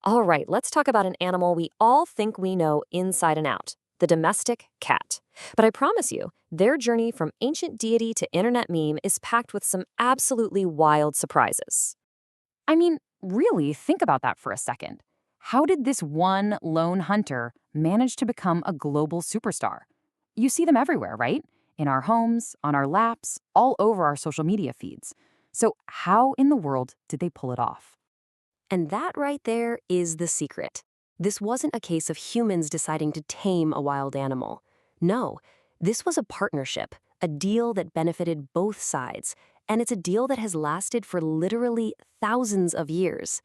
All right, let's talk about an animal we all think we know inside and out, the domestic cat. But I promise you, their journey from ancient deity to internet meme is packed with some absolutely wild surprises. I mean, really, think about that for a second. How did this one lone hunter manage to become a global superstar? You see them everywhere, right? In our homes, on our laps, all over our social media feeds. So, how in the world did they pull it off? And that right there is the secret. This wasn't a case of humans deciding to tame a wild animal. No, this was a partnership, a deal that benefited both sides, and it's a deal that has lasted for literally thousands of years.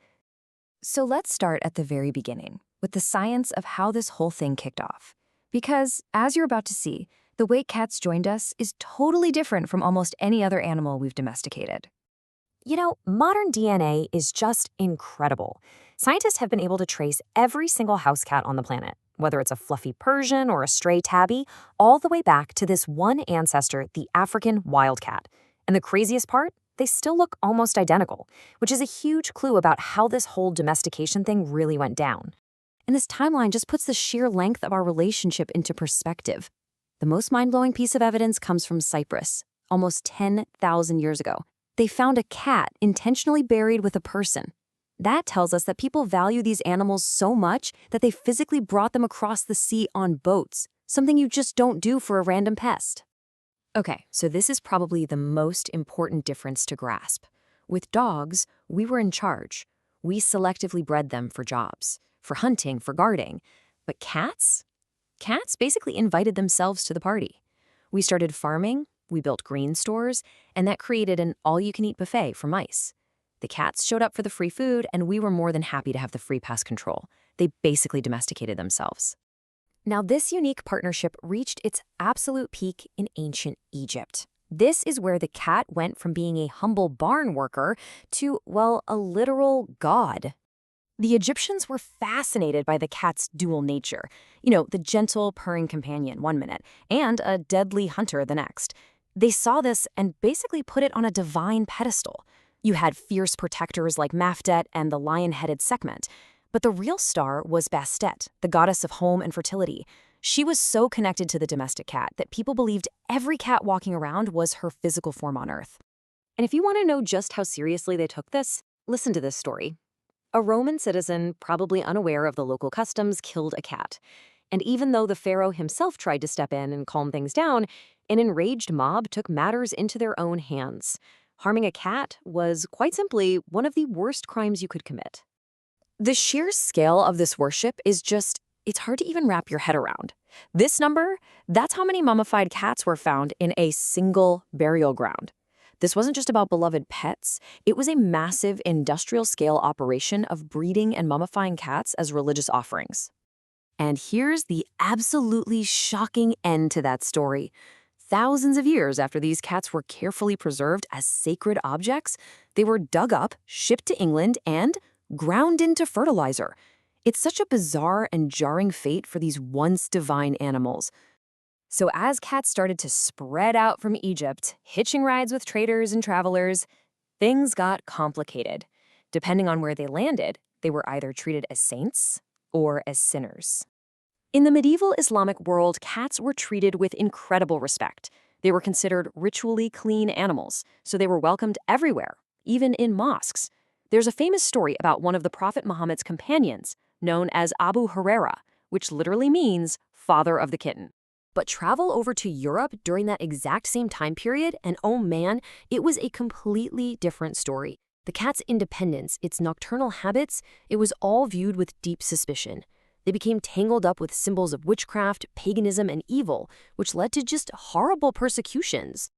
So, let's start at the very beginning with the science of how this whole thing kicked off. Because, as you're about to see, the way cats joined us is totally different from almost any other animal we've domesticated. You know, modern DNA is just incredible. Scientists have been able to trace every single house cat on the planet, whether it's a fluffy Persian or a stray tabby, all the way back to this one ancestor, the African wildcat. And the craziest part? They still look almost identical, which is a huge clue about how this whole domestication thing really went down. And this timeline just puts the sheer length of our relationship into perspective. The most mind-blowing piece of evidence comes from Cyprus, almost 10,000 years ago. They found a cat intentionally buried with a person. That tells us that people value these animals so much that they physically brought them across the sea on boats, something you just don't do for a random pest. Okay, so this is probably the most important difference to grasp. With dogs, we were in charge. We selectively bred them for jobs, for hunting, for guarding. But cats? Cats basically invited themselves to the party. We started farming, we built green stores, and that created an all-you-can-eat buffet for mice. The cats showed up for the free food, and we were more than happy to have the free pest control. They basically domesticated themselves. Now, this unique partnership reached its absolute peak in ancient Egypt. This is where the cat went from being a humble barn worker to, well, a literal god. The Egyptians were fascinated by the cat's dual nature. You know, the gentle, purring companion one minute, and a deadly hunter the next. They saw this and basically put it on a divine pedestal. You had fierce protectors like Mafdet and the lion-headed Sekhmet. But the real star was Bastet, the goddess of home and fertility. She was so connected to the domestic cat that people believed every cat walking around was her physical form on Earth. And if you want to know just how seriously they took this, listen to this story. A Roman citizen, probably unaware of the local customs, killed a cat. And even though the pharaoh himself tried to step in and calm things down, an enraged mob took matters into their own hands. Harming a cat was, quite simply, one of the worst crimes you could commit. The sheer scale of this worship is just, it's hard to even wrap your head around. This number, that's how many mummified cats were found in a single burial ground. This wasn't just about beloved pets, it was a massive industrial-scale operation of breeding and mummifying cats as religious offerings. And here's the absolutely shocking end to that story. Thousands of years after these cats were carefully preserved as sacred objects, they were dug up, shipped to England, and ground into fertilizer. It's such a bizarre and jarring fate for these once divine animals. So as cats started to spread out from Egypt, hitching rides with traders and travelers, things got complicated. Depending on where they landed, they were either treated as saints or as sinners. In the medieval Islamic world, cats were treated with incredible respect. They were considered ritually clean animals, so they were welcomed everywhere, even in mosques. There's a famous story about one of the Prophet Muhammad's companions, known as Abu Huraira, which literally means father of the kitten. But travel over to Europe during that exact same time period, and oh man, it was a completely different story. The cat's independence, its nocturnal habits, it was all viewed with deep suspicion. They became tangled up with symbols of witchcraft, paganism, and evil, which led to just horrible persecutions.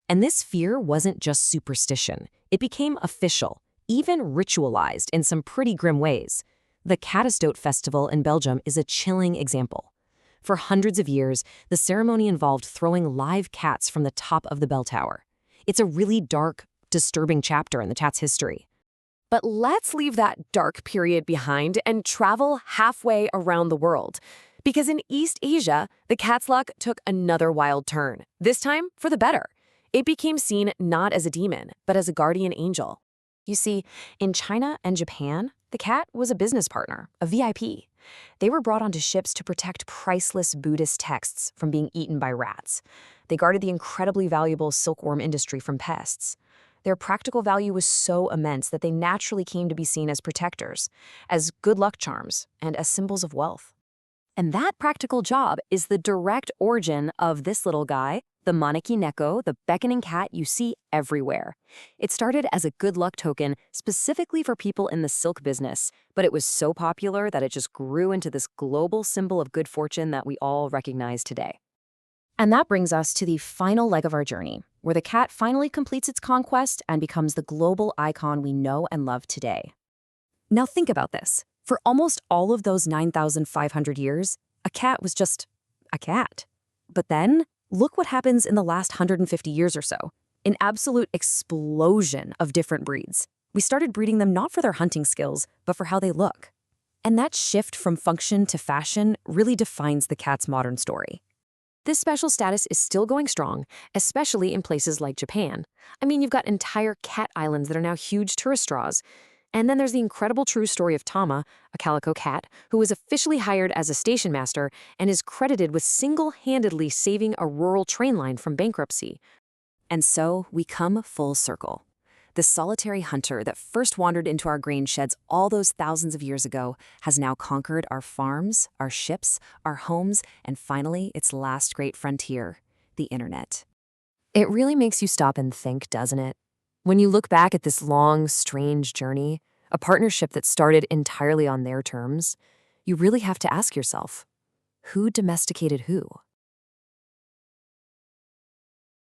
And this fear wasn't just superstition. It became official, even ritualized in some pretty grim ways. The Catastote Festival in Belgium is a chilling example. For hundreds of years, the ceremony involved throwing live cats from the top of the bell tower. It's a really dark, disturbing chapter in the cat's history. But let's leave that dark period behind and travel halfway around the world. Because in East Asia, the cat's luck took another wild turn, this time for the better. It became seen not as a demon, but as a guardian angel. You see, in China and Japan, The cat was a business partner, a VIP. They were brought onto ships to protect priceless Buddhist texts from being eaten by rats. They guarded the incredibly valuable silkworm industry from pests. Their practical value was so immense that they naturally came to be seen as protectors, as good luck charms, and as symbols of wealth. And that practical job is the direct origin of this little guy, the Maneki Neko, the beckoning cat you see everywhere. It started as a good luck token specifically for people in the silk business, but it was so popular that it just grew into this global symbol of good fortune that we all recognize today. And that brings us to the final leg of our journey, where the cat finally completes its conquest and becomes the global icon we know and love today. Now think about this. For almost all of those 9,500 years, a cat was just a cat. But then, look what happens in the last 150 years or so. An absolute explosion of different breeds. We started breeding them not for their hunting skills, but for how they look. And that shift from function to fashion really defines the cat's modern story. This special status is still going strong, especially in places like Japan. I mean, you've got entire cat islands that are now huge tourist draws. And then there's the incredible true story of Tama, a calico cat, who was officially hired as a station master and is credited with single-handedly saving a rural train line from bankruptcy. And so we come full circle. The solitary hunter that first wandered into our grain sheds all those thousands of years ago has now conquered our farms, our ships, our homes, and finally its last great frontier, the internet. It really makes you stop and think, doesn't it? When you look back at this long, strange journey, a partnership that started entirely on their terms, you really have to ask yourself, who domesticated who?